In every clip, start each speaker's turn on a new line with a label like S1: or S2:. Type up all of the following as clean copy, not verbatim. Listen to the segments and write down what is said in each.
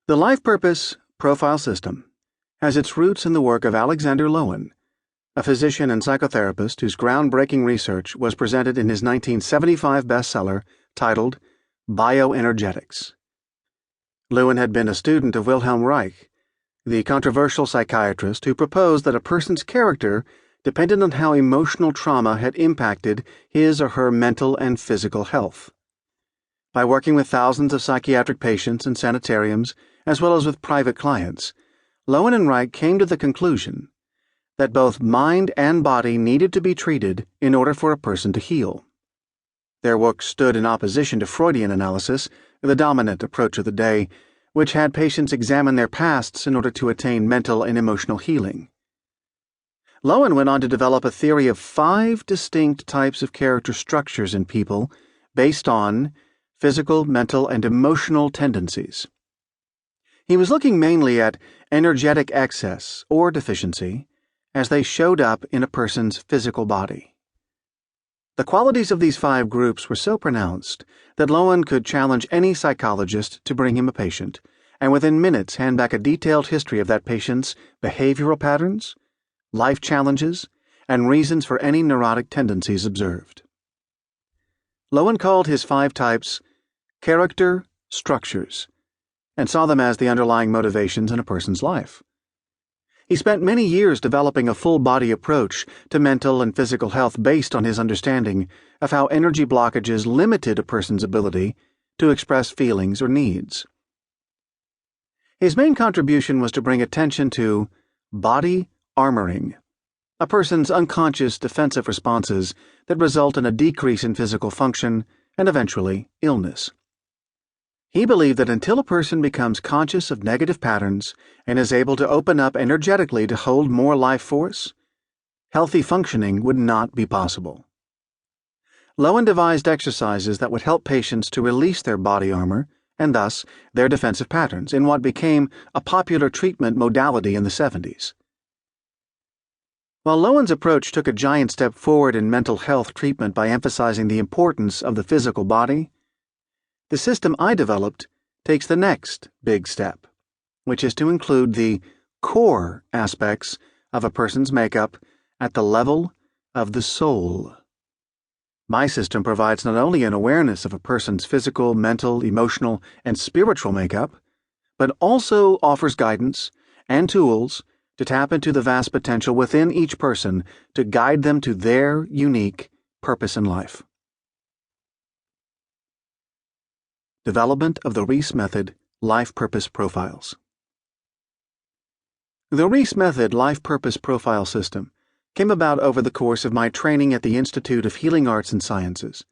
S1: The life purpose profile system has its roots in the work of Alexander Lowen, a physician and psychotherapist whose groundbreaking research was presented in his 1975 bestseller titled Bioenergetics. Lowen had been a student of Wilhelm Reich, the controversial psychiatrist who proposed that a person's character depended on how emotional trauma had impacted his or her mental and physical health. By working with thousands of psychiatric patients in sanitariums, as well as with private clients, Lowen and Reich came to the conclusion that both mind and body needed to be treated in order for a person to heal. Their work stood in opposition to Freudian analysis, the dominant approach of the day, which had patients examine their pasts in order to attain mental and emotional healing. Lowen went on to develop a theory of 5 distinct types of character structures in people based on physical, mental, and emotional tendencies. He was looking mainly at energetic excess or deficiency as they showed up in a person's physical body. The qualities of these 5 groups were so pronounced that Lowen could challenge any psychologist to bring him a patient, and within minutes hand back a detailed history of that patient's behavioral patterns, life challenges, and reasons for any neurotic tendencies observed. Lowen called his 5 types character structures, and saw them as the underlying motivations in a person's life. He spent many years developing a full-body approach to mental and physical health based on his understanding of how energy blockages limited a person's ability to express feelings or needs. His main contribution was to bring attention to body armoring, a person's unconscious defensive responses that result in a decrease in physical function and eventually illness. He believed that until a person becomes conscious of negative patterns and is able to open up energetically to hold more life force, healthy functioning would not be possible. Lowen devised exercises that would help patients to release their body armor and thus their defensive patterns in what became a popular treatment modality in the 70s. While Lowen's approach took a giant step forward in mental health treatment by emphasizing the importance of the physical body, the system I developed takes the next big step, which is to include the core aspects of a person's makeup at the level of the soul. My system provides not only an awareness of a person's physical, mental, emotional, and spiritual makeup, but also offers guidance and tools to tap into the vast potential within each person to guide them to their unique purpose in life. Development of the Rhys Method Life Purpose Profiles. The Rhys Method Life Purpose Profile System came about over the course of my training at the Institute of Healing Arts and Sciences,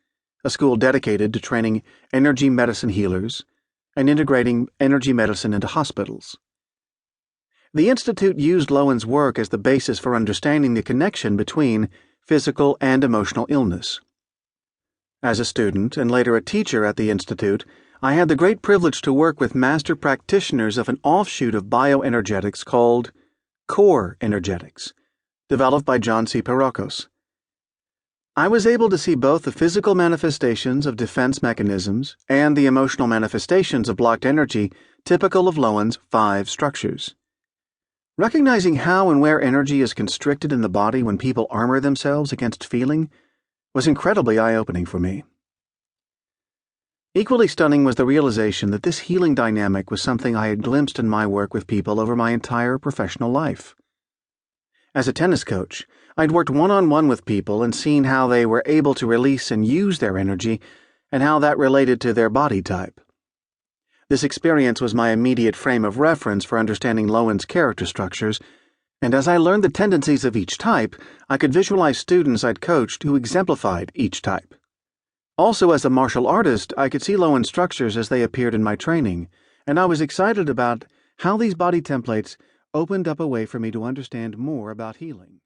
S1: a school dedicated to training energy medicine healers and integrating energy medicine into hospitals. The Institute used Lowen's work as the basis for understanding the connection between physical and emotional illness. As a student and later a teacher at the Institute, I had the great privilege to work with master practitioners of an offshoot of bioenergetics called core energetics, developed by John C. Parokos. I was able to see both the physical manifestations of defense mechanisms and the emotional manifestations of blocked energy typical of Lowen's 5 structures. Recognizing how and where energy is constricted in the body when people armor themselves against feeling was incredibly eye-opening for me. Equally stunning was the realization that this healing dynamic was something I had glimpsed in my work with people over my entire professional life. As a tennis coach, I'd worked one-on-one with people and seen how they were able to release and use their energy and how that related to their body type. This experience was my immediate frame of reference for understanding Lowen's character structures, and as I learned the tendencies of each type, I could visualize students I'd coached who exemplified each type. Also, as a martial artist, I could see Lowen's structures as they appeared in my training, and I was excited about how these body templates opened up a way for me to understand more about healing.